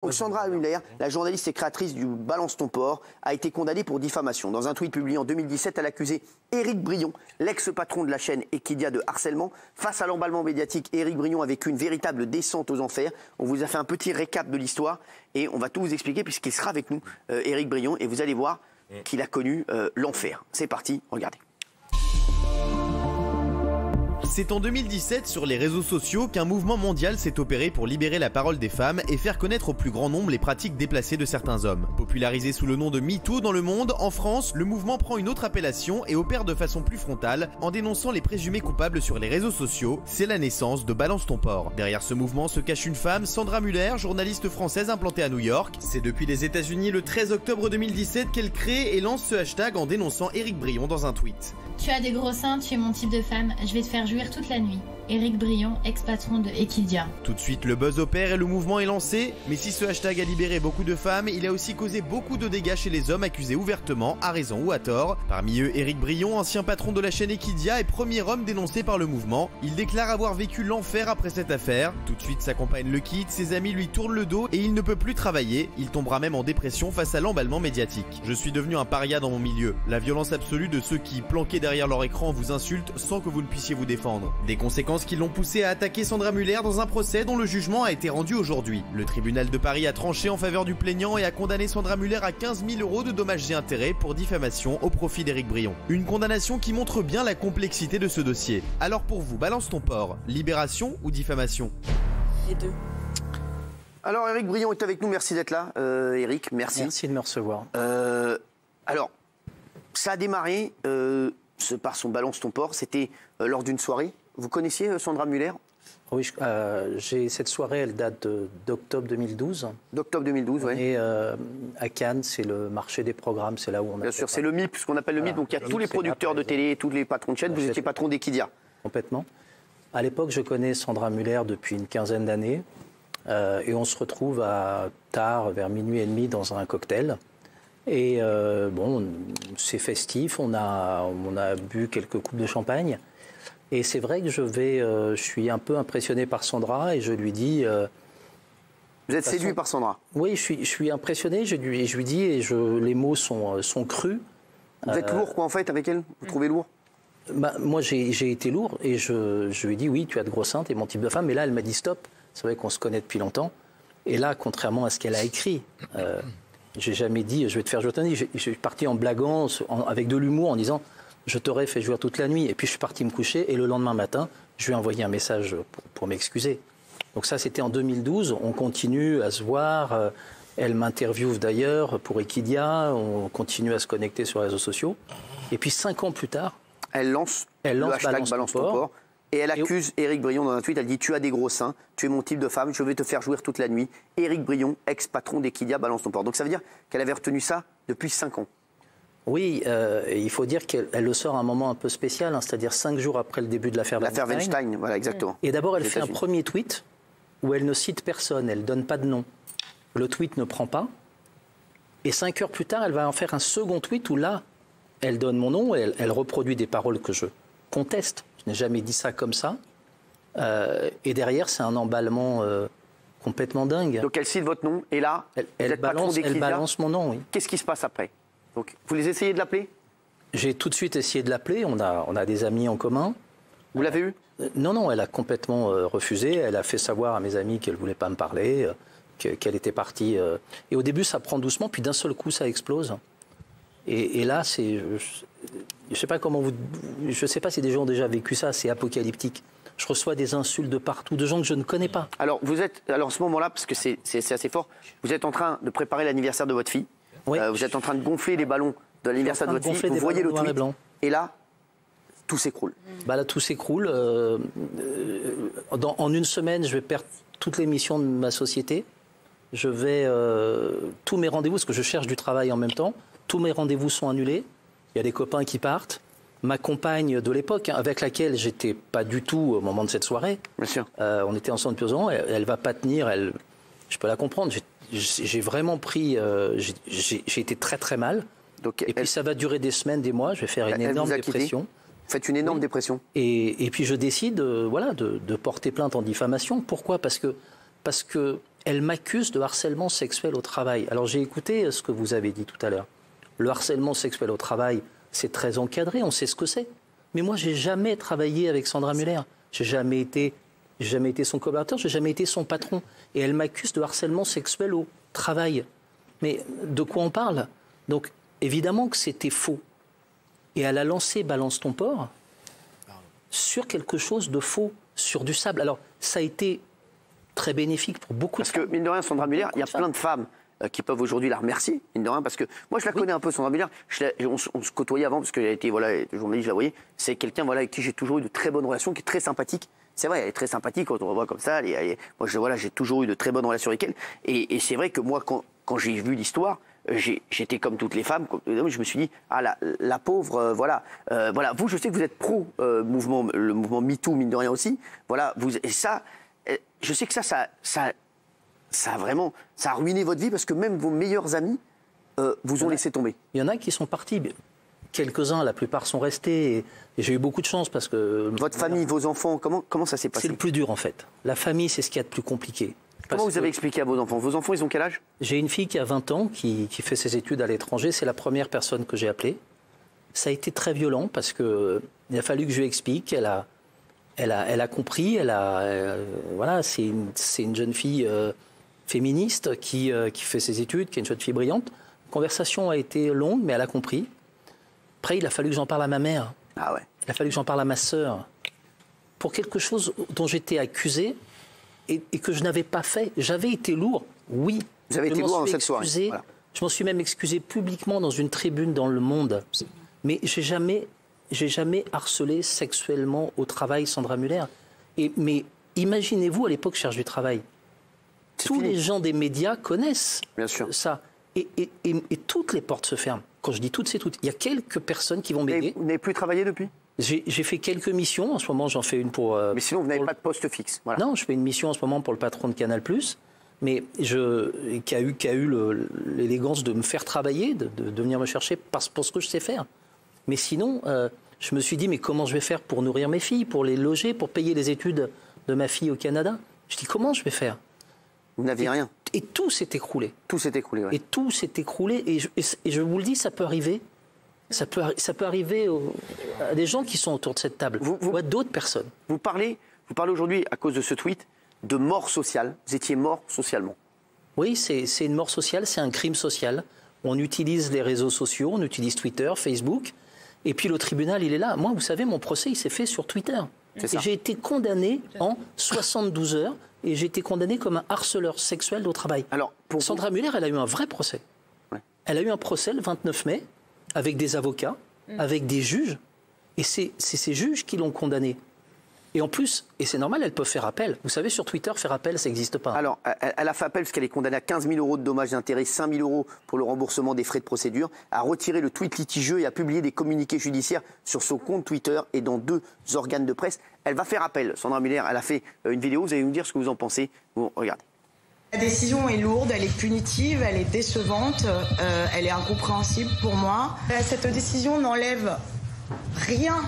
Donc Sandra Muller, la journaliste et créatrice du Balance ton port, a été condamnée pour diffamation. Dans un tweet publié en 2017, elle accusait Éric Brion, l'ex-patron de la chaîne Equidia, de harcèlement. Face à l'emballement médiatique, Éric Brion a vécu une véritable descente aux enfers. On vous a fait un petit récap de l'histoire et on va tout vous expliquer puisqu'il sera avec nous, Éric Brion, et vous allez voir qu'il a connu l'enfer. C'est parti, regardez. C'est en 2017 sur les réseaux sociaux qu'un mouvement mondial s'est opéré pour libérer la parole des femmes et faire connaître au plus grand nombre les pratiques déplacées de certains hommes. Popularisé sous le nom de MeToo dans le monde, en France, le mouvement prend une autre appellation et opère de façon plus frontale en dénonçant les présumés coupables sur les réseaux sociaux. C'est la naissance de Balance ton port. Derrière ce mouvement se cache une femme, Sandra Muller, journaliste française implantée à New York. C'est depuis les États-Unis le 13 octobre 2017 qu'elle crée et lance ce hashtag en dénonçant Éric Brion dans un tweet. Tu as des gros seins, tu es mon type de femme, je vais te faire jouir toute la nuit. Éric Brion, ex-patron de Equidia. Tout de suite, le buzz opère et le mouvement est lancé. Mais si ce hashtag a libéré beaucoup de femmes, il a aussi causé beaucoup de dégâts chez les hommes accusés ouvertement, à raison ou à tort. Parmi eux, Éric Brion, ancien patron de la chaîne Equidia et premier homme dénoncé par le mouvement. Il déclare avoir vécu l'enfer après cette affaire. Tout de suite, sa compagne le quitte, ses amis lui tournent le dos et il ne peut plus travailler. Il tombera même en dépression face à l'emballement médiatique. Je suis devenu un paria dans mon milieu. La violence absolue de ceux qui, planqués derrière leur écran, vous insultent sans que vous ne puissiez vous défendre. Des conséquences qui l'ont poussé à attaquer Sandra Muller dans un procès dont le jugement a été rendu aujourd'hui. Le tribunal de Paris a tranché en faveur du plaignant et a condamné Sandra Muller à 15 000 € de dommages et intérêts pour diffamation au profit d'Éric Brion. Une condamnation qui montre bien la complexité de ce dossier. Alors pour vous, Balance ton port, libération ou diffamation? Les deux. Alors Éric Brion est avec nous, merci d'être là. Éric, merci. Merci de me recevoir. Alors, ça a démarré par son Balance ton port, c'était lors d'une soirée. Vous connaissiez Sandra Muller? Oui, cette soirée, elle date d'octobre 2012. D'octobre 2012, oui. Et à Cannes, c'est le marché des programmes, c'est là où on a... Bien sûr, c'est le MIP, ce qu'on appelle le MIP. Donc il y a tous les producteurs de télé, tous les patrons de chaîne. Vous étiez patron d'Equidia. Complètement. À l'époque, je connais Sandra Muller depuis une quinzaine d'années. Et on se retrouve tard, vers minuit et demi, dans un cocktail. Et bon, c'est festif, on a bu quelques coupes de champagne. Et c'est vrai que je suis un peu impressionné par Sandra et je lui dis... Vous êtes séduit par Sandra? Oui, je suis impressionné, je lui dis, et les mots sont crus. Vous êtes lourd, quoi, en fait, avec elle? Vous trouvez lourd? Moi, j'ai été lourd et je lui dis, oui, tu as de gros seins, t'es mon type de femme. Mais là, elle m'a dit stop. C'est vrai qu'on se connaît depuis longtemps. Et là, contrairement à ce qu'elle a écrit, j'ai jamais dit, je vais te faire jouer toute la nuit. Je suis parti en blaguant, avec de l'humour, en disant... Je t'aurais fait jouer toute la nuit. Et puis je suis parti me coucher. Et le lendemain matin, je lui ai envoyé un message pour m'excuser. Donc ça, c'était en 2012. On continue à se voir. Elle m'interviewe d'ailleurs pour Equidia. On continue à se connecter sur les réseaux sociaux. Et puis 5 ans plus tard, elle lance le hashtag Balance ton port. Et elle accuse Éric Brion dans un tweet. Elle dit « Tu as des gros seins, tu es mon type de femme, je vais te faire jouir toute la nuit. » Éric Brion, ex-patron d'Equidia, Balance ton port. Donc ça veut dire qu'elle avait retenu ça depuis 5 ans. Oui, il faut dire qu'elle le sort à un moment un peu spécial, hein, c'est-à-dire 5 jours après le début de l'affaire Weinstein. Voilà, exactement. Et d'abord, elle fait un premier tweet où elle ne cite personne, elle ne donne pas de nom. Le tweet ne prend pas. Et 5 heures plus tard, elle va en faire un second tweet où là, elle donne mon nom, et elle reproduit des paroles que je conteste. Je n'ai jamais dit ça comme ça. Et derrière, c'est un emballement complètement dingue. Donc elle cite votre nom, et là, elle balance mon nom, oui. Qu'est-ce qui se passe après? Donc, vous les essayez de l'appeler? J'ai tout de suite essayé de l'appeler. On a des amis en commun. Vous l'avez eu? Non, elle a complètement refusé. Elle a fait savoir à mes amis qu'elle ne voulait pas me parler, qu'elle était partie. Et au début, ça prend doucement, puis d'un seul coup, ça explose. Et là, je ne sais pas comment je sais pas si des gens ont déjà vécu ça. C'est apocalyptique. Je reçois des insultes de partout, de gens que je ne connais pas. Alors, à ce moment-là, parce que c'est assez fort, vous êtes en train de préparer l'anniversaire de votre fille. Oui. Vous êtes en train de gonfler les ballons de l'anniversaire de votre fille, vous voyez le tweet, et là, tout s'écroule. Là, tout s'écroule. En une semaine, je vais perdre toutes les missions de ma société. Tous mes rendez-vous, parce que je cherche du travail en même temps, tous mes rendez-vous sont annulés. Il y a des copains qui partent. Ma compagne de l'époque, avec laquelle j'étais pas du tout au moment de cette soirée, bien sûr. On était ensemble depuis 2 ans, elle va pas tenir, je peux la comprendre. J'ai vraiment pris... j'ai été très très mal. Donc, puis ça va durer des semaines, des mois. Je vais faire une énorme dépression. Vous faites une énorme dépression. Et puis je décide de porter plainte en diffamation. Pourquoi? Parce que elle m'accuse de harcèlement sexuel au travail. Alors j'ai écouté ce que vous avez dit tout à l'heure. Le harcèlement sexuel au travail, c'est très encadré, on sait ce que c'est. Mais moi, j'ai jamais travaillé avec Sandra Muller. J'ai jamais été son collaborateur, j'ai jamais été son patron. Et elle m'accuse de harcèlement sexuel au travail. Mais de quoi on parle? Donc, évidemment que c'était faux. Et elle a lancé Balance ton porc sur quelque chose de faux, sur du sable. Alors, ça a été très bénéfique pour beaucoup de femmes. Parce que, mine de rien, Sandra Muller, il y a plein de femmes qui peuvent aujourd'hui la remercier, mine de rien, parce que moi, je la connais un peu, Sandra Muller. On se côtoyait avant, parce qu'elle a été journaliste, je la voyais. C'est quelqu'un avec qui j'ai toujours eu de très bonnes relations, qui est très sympathique. C'est vrai, elle est très sympathique quand on la voit comme ça. Moi, j'ai toujours eu de très bonnes relations avec elle. Et c'est vrai que moi, quand j'ai vu l'histoire, j'étais comme toutes les femmes. Je me suis dit, ah, la pauvre, voilà. Vous, je sais que vous êtes pro le mouvement MeToo, mine de rien aussi. Voilà, et ça, je sais que ça a ruiné votre vie parce que même vos meilleurs amis vous ont laissé tomber. Il y en a qui sont partis. Quelques-uns, la plupart sont restés. Et j'ai eu beaucoup de chance parce que... Votre famille, vos enfants, comment ça s'est passé? C'est le plus dur en fait. La famille, c'est ce qu'il y a de plus compliqué. Comment vous avez expliqué à vos enfants? Vos enfants, ils ont quel âge? J'ai une fille qui a 20 ans, qui fait ses études à l'étranger. C'est la première personne que j'ai appelée. Ça a été très violent parce qu'il a fallu que je lui explique. Elle a compris. Voilà, c'est une jeune fille féministe qui fait ses études, qui est une jeune fille brillante. La conversation a été longue, mais elle a compris. Après, il a fallu que j'en parle à ma mère. Ah ouais. Il a fallu que j'en parle à ma sœur. Pour quelque chose dont j'étais accusé et que je n'avais pas fait. J'avais été lourd, oui. Vous avez été lourd dans cette soirée. Voilà. Je m'en suis même excusé publiquement dans une tribune dans Le Monde. Mais j'ai jamais harcelé sexuellement au travail Sandra Muller. Mais imaginez-vous, à l'époque, je cherche du travail. Tous les gens des médias connaissent ça. Et toutes les portes se ferment. Quand je dis toutes, c'est toutes. Il y a quelques personnes qui vont m'aider. Vous n'avez plus travaillé depuis? J'ai fait quelques missions. En ce moment, j'en fais une pour... mais sinon, vous n'avez pas de poste fixe. Voilà. Non, je fais une mission en ce moment pour le patron de Canal+, mais qui a eu l'élégance de me faire travailler, de venir me chercher pour ce que je sais faire. Mais sinon, je me suis dit, mais comment je vais faire pour nourrir mes filles, pour les loger, pour payer les études de ma fille au Canada? Je dis, comment je vais faire? Vous n'aviez rien. Et tout s'est écroulé. Tout s'est écroulé, oui. Et tout s'est écroulé. Et je vous le dis, ça peut arriver. Ça peut arriver à des gens qui sont autour de cette table, ou à d'autres personnes. Vous parlez aujourd'hui, à cause de ce tweet, de mort sociale. Vous étiez mort socialement. Oui, c'est une mort sociale, c'est un crime social. On utilise les réseaux sociaux, on utilise Twitter, Facebook. Et puis le tribunal, il est là. Moi, vous savez, mon procès, il s'est fait sur Twitter. Et j'ai été condamné en 72 heures. Et j'ai été condamné comme un harceleur sexuel au travail. Alors, Sandra Muller, elle a eu un vrai procès. Ouais. Elle a eu un procès le 29 mai, avec des avocats, avec des juges. Et c'est ces juges qui l'ont condamnée. Et en plus, et c'est normal, elle peut faire appel. Vous savez, sur Twitter, faire appel, ça n'existe pas. Alors, elle a fait appel parce qu'elle est condamnée à 15 000 € de dommages et intérêts, 5 000 € pour le remboursement des frais de procédure, a retiré le tweet litigieux et a publié des communiqués judiciaires sur son compte Twitter et dans 2 organes de presse. Elle va faire appel. Sandra Muller, elle a fait une vidéo. Vous allez nous dire ce que vous en pensez. Bon, regardez. La décision est lourde, elle est punitive, elle est décevante, elle est incompréhensible pour moi. Cette décision n'enlève rien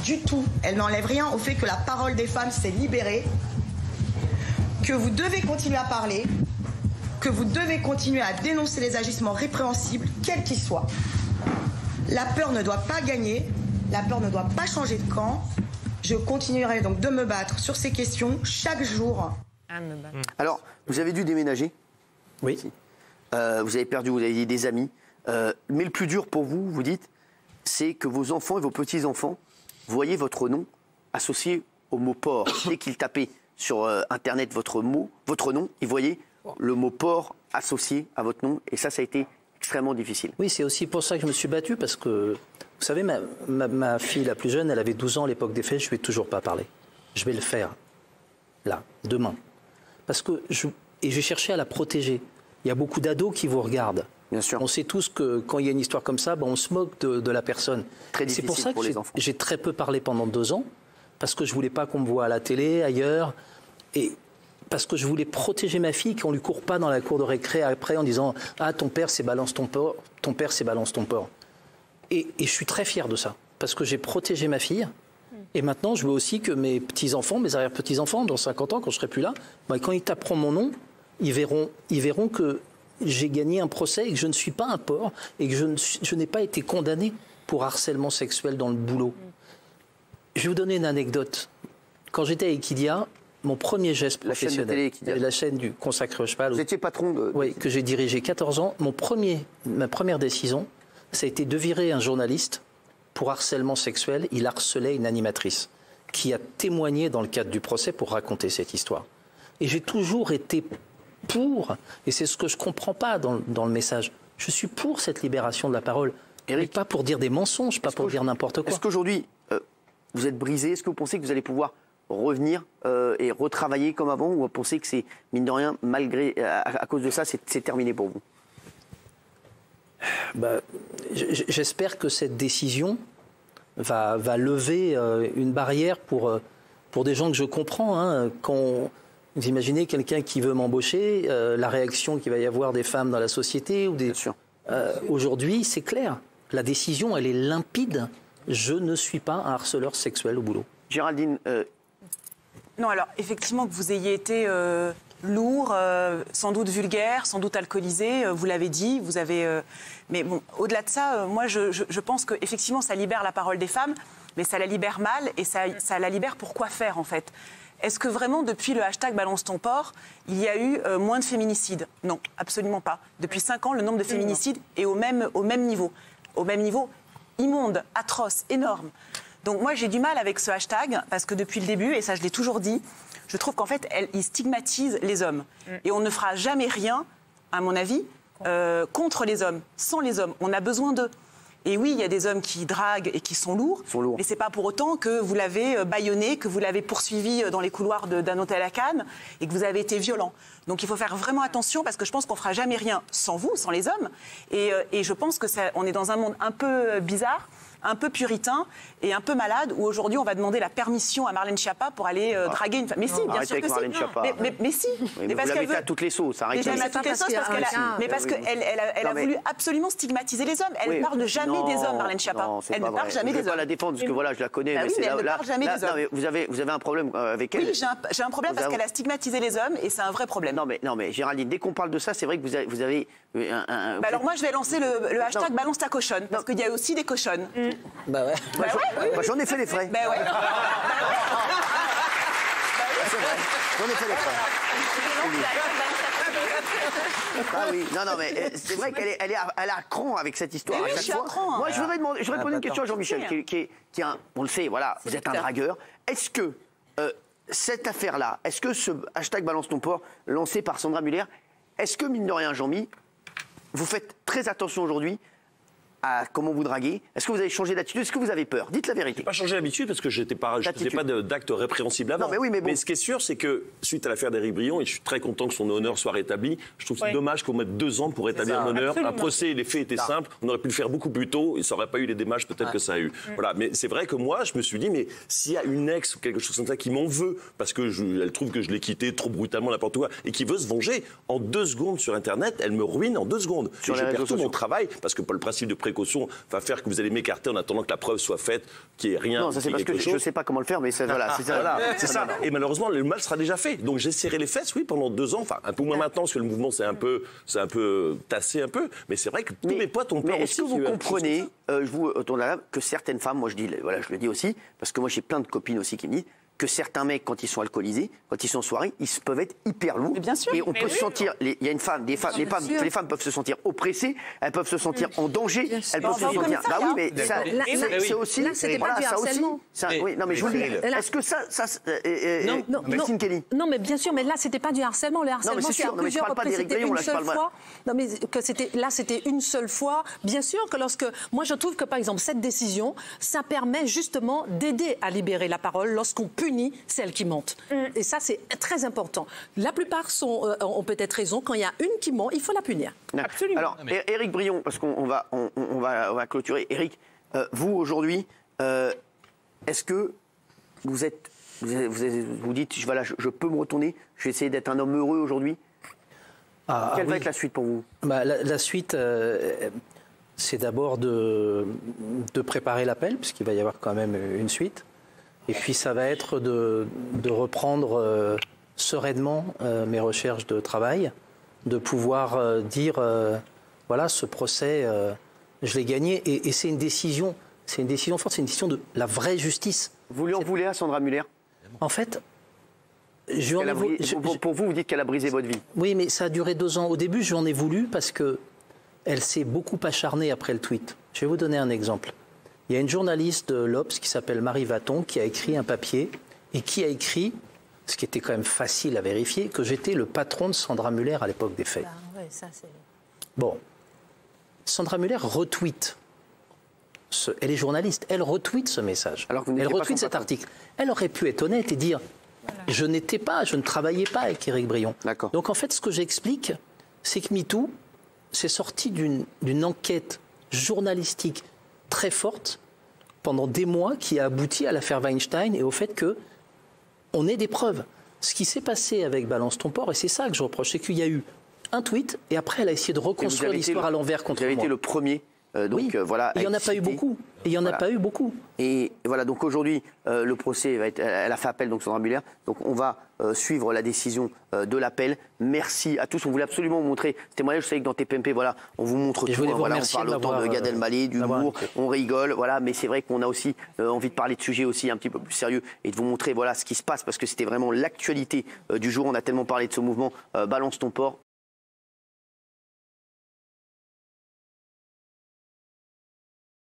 du tout. Elle n'enlève rien au fait que la parole des femmes s'est libérée, que vous devez continuer à parler, que vous devez continuer à dénoncer les agissements répréhensibles, quels qu'ils soient. La peur ne doit pas gagner, la peur ne doit pas changer de camp. Je continuerai donc de me battre sur ces questions chaque jour. Alors, vous avez dû déménager. Oui. Vous avez perdu, vous avez dit, des amis. Mais le plus dur pour vous, vous dites, c'est que vos enfants et vos petits-enfants voyaient votre nom associé au mot porc. Dès qu'ils tapaient sur Internet votre nom, ils voyaient le mot porc associé à votre nom. Et ça a été extrêmement difficile. Oui, c'est aussi pour ça que je me suis battu, parce que, vous savez, ma fille la plus jeune, elle avait 12 ans à l'époque des faits, je ne lui ai toujours pas parlé. Je vais le faire, là, demain. Parce que j'ai cherché à la protéger. Il y a beaucoup d'ados qui vous regardent. Bien sûr. On sait tous que quand il y a une histoire comme ça, on se moque de la personne. Très difficile pour ça pour que les enfants. J'ai très peu parlé pendant 2 ans, parce que je ne voulais pas qu'on me voie à la télé, ailleurs, et parce que je voulais protéger ma fille, qu'on ne lui court pas dans la cour de récré après en disant « Ah, ton père, c'est balance ton porc, ton père, c'est balance ton porc ». Et je suis très fier de ça, parce que j'ai protégé ma fille. Et maintenant, je veux aussi que mes petits-enfants, mes arrière-petits-enfants, dans 50 ans, quand je ne serai plus là, quand ils taperont mon nom, ils verront que j'ai gagné un procès et que je ne suis pas un porc et que je n'ai pas été condamné pour harcèlement sexuel dans le boulot. Je vais vous donner une anecdote. Quand j'étais à Equidia, mon premier geste professionnel, la chaîne du consacré au cheval, vous étiez patron de... Oui, que j'ai dirigé 14 ans, ma première décision, ça a été de virer un journaliste pour harcèlement sexuel. Il harcelait une animatrice qui a témoigné dans le cadre du procès pour raconter cette histoire. Et j'ai toujours été pour, et c'est ce que je ne comprends pas dans le message, je suis pour cette libération de la parole, mais pas pour dire des mensonges, pas pour dire n'importe quoi. Est-ce qu'aujourd'hui, vous êtes brisé? Est-ce que vous pensez que vous allez pouvoir revenir et retravailler comme avant, ou vous pensez que c'est, mine de rien, malgré, à cause de ça, c'est terminé pour vous? J'espère que cette décision va lever une barrière pour des gens que je comprends. Hein. Quand vous imaginez quelqu'un qui veut m'embaucher, la réaction qu'il va y avoir des femmes dans la société. Bien sûr. Aujourd'hui, c'est clair. La décision, elle est limpide. Je ne suis pas un harceleur sexuel au boulot. Géraldine. Non, alors effectivement que vous ayez été lourd, sans doute vulgaire, sans doute alcoolisé, vous l'avez dit, vous avez... mais bon, au-delà de ça, moi je pense qu'effectivement ça libère la parole des femmes, mais ça la libère mal et ça la libère pour quoi faire en fait. Est-ce que vraiment depuis le hashtag Balance ton porc, il y a eu moins de féminicides? Non, absolument pas. Depuis 5 ans, le nombre de féminicides est au même niveau. Au même niveau immonde, atroce, énorme. Donc moi j'ai du mal avec ce hashtag parce que depuis le début, et ça je l'ai toujours dit, je trouve qu'en fait il stigmatise les hommes. Et on ne fera jamais rien, à mon avis, contre les hommes, sans les hommes. On a besoin d'eux. Et oui, il y a des hommes qui draguent et qui sont lourds. Mais c'est pas pour autant que vous l'avez bâillonné, que vous l'avez poursuivi dans les couloirs d'un hôtel à Cannes et que vous avez été violent. Donc il faut faire vraiment attention parce que je pense qu'on fera jamais rien sans vous, sans les hommes. Et je pense que on est dans un monde un peu bizarre, un peu puritain et un peu malade, où aujourd'hui on va demamer la permission à Marlène Schiappa pour aller draguer une femme. Mais si, bien sûr que si. Mais si. Oui, mais parce qu'elle veut à toutes les sauces. Arrêtez. À toutes les sauces parce qu'elle a voulu absolument stigmatiser les hommes. Elle ne parle jamais des hommes, Marlène Schiappa. Elle ne parle jamais des hommes. Je ne vais pas la défendre parce que voilà, je la connais. Mais elle ne parle jamais des hommes. Vous avez un problème avec elle. Oui, j'ai un problème parce qu'elle a stigmatisé les hommes et c'est un vrai problème. Non mais Géraldine, dès qu'on parle de ça, c'est vrai que vous avez alors moi je vais lancer le hashtag Balance ta cochonne parce qu'il y a aussi des cochonnes. Bah ouais. J'en ai fait les frais. Ben ouais. C'est vrai, j'en ai fait les frais. Ah oui, non, mais c'est vrai qu'elle est à cran avec cette histoire. Oui, à chaque fois. Cran, moi, je voudrais poser une question à Jean-Michel, qui est un, on le sait, voilà, vous êtes un dragueur. Est-ce que cette affaire-là, est-ce que ce hashtag Balance ton porc, lancé par Sandra Muller, est-ce que, mine de rien, Jean-Mi, vous faites très attention aujourd'hui à comment vous draguez? Est-ce que vous avez changé d'attitude? Est-ce que vous avez peur? Dites la vérité. Je n'ai pas changé d'habitude parce que je ne faisais pas d'actes répréhensibles avant. Non, mais oui, mais bon. Mais ce qui est sûr, c'est que suite à l'affaire d'Éric Brion, et je suis très content que son honneur soit rétabli, je trouve que c'est dommage qu'on mette 2 ans pour rétablir un honneur. Un procès, les faits étaient simples, on aurait pu le faire beaucoup plus tôt, et ça n'aurait pas eu les démarches peut-être que ça a eu. Voilà. Mais c'est vrai que moi, je me suis dit, mais s'il y a une ex ou quelque chose comme ça qui m'en veut, parce qu'elle trouve que je l'ai quitté trop brutalement, n'importe quoi, et qui veut se venger, en 2 secondes sur Internet, elle me ruine en 2 secondes. Et je perds tout mon travail, parce que le principe de précaution va faire que vous allez m'écarter en attendant que la preuve soit faite, qu'il n'y ait rien. Non, ça c'est parce que je ne sais pas comment le faire, mais voilà, c'est ça. Voilà, c'est ça. Et malheureusement, le mal sera déjà fait. Donc j'ai serré les fesses, oui, pendant 2 ans, enfin un peu moins maintenant, parce que le mouvement c'est un peu tassé un peu. Mais c'est vrai que tous mes potes ont peur aussi. Est-ce que vous comprenez, je vous tourne là, que certaines femmes, moi je le dis aussi, parce que moi j'ai plein de copines aussi qui me disent que certains mecs, quand ils sont alcoolisés, quand ils sont en soirée, ils peuvent être hyper lourds. Mais bien sûr. Et on peut se sentir. Il y a une femme, les femmes peuvent se sentir oppressées, elles peuvent se sentir en danger, elles peuvent se sentir. Bah oui, mais ça, c'est aussi. Là, c'était pas du harcèlement. Oui, non, mais je vous le dis. Est-ce que ça, Christine Kelly. Non, mais bien sûr, mais là, c'était pas du harcèlement. Le harcèlement, c'est à plusieurs reprises. C'était une seule fois. Non, mais que c'était une seule fois. Bien sûr que moi, je trouve que par exemple cette décision, ça permet justement d'aider à libérer la parole lorsqu'on punit celles qui mentent. Et ça, c'est très important. La plupart ont peut-être raison. Quand il y a une qui ment, il faut la punir. Absolument. Alors, Éric Brion, parce qu'on va clôturer. Éric, vous, aujourd'hui, est-ce que vous dites, voilà, je peux me retourner, je vais essayer d'être un homme heureux aujourd'hui? Quelle va être la suite pour vous? La suite, c'est d'abord de préparer l'appel, puisqu'il va y avoir quand même une suite. Et puis ça va être de reprendre sereinement mes recherches de travail, de pouvoir dire, voilà, ce procès, je l'ai gagné. Et c'est une décision forte, c'est une décision de la vraie justice. Vous lui en voulez à Sandra Muller? En fait, pour vous, vous dites qu'elle a brisé votre vie. Oui, mais ça a duré 2 ans. Au début, je lui en ai voulu parce qu'elle s'est beaucoup acharnée après le tweet. Je vais vous donner un exemple. Il y a une journaliste de l'Obs qui s'appelle Marie Vaton qui a écrit un papier et qui a écrit, ce qui était quand même facile à vérifier, que j'étais le patron de Sandra Muller à l'époque des faits. Ouais, ça, bon, Sandra Muller retweet. Elle est journaliste, elle retweet ce message. Alors elle retweet cet article. Elle aurait pu être honnête et dire je ne travaillais pas avec Éric Brion. Donc en fait, ce que j'explique, c'est que MeToo, c'est sorti d'une enquête journalistique très forte pendant des mois qui a abouti à l'affaire Weinstein et au fait qu'on ait des preuves. Ce qui s'est passé avec Balance ton port, et c'est ça que je reproche, c'est qu'il y a eu un tweet et après elle a essayé de reconstruire l'histoire à l'envers contre moi. Vous avez été le premier. Voilà, il n'y en a pas eu beaucoup. Et il n'y en a pas eu beaucoup. Et voilà, donc aujourd'hui, le procès va être. Elle a fait appel, donc Sandra Muller. Donc on va suivre la décision de l'appel. Merci à tous. On voulait absolument vous montrer ce témoignage. Vous savez que dans TPMP, voilà, on vous montre tout. Voilà, on parle autant de Gad Elmaleh, d'humour, on rigole, voilà. Mais c'est vrai qu'on a aussi envie de parler de sujets aussi un petit peu plus sérieux et de vous montrer, voilà, ce qui se passe parce que c'était vraiment l'actualité du jour. On a tellement parlé de ce mouvement Balance ton port.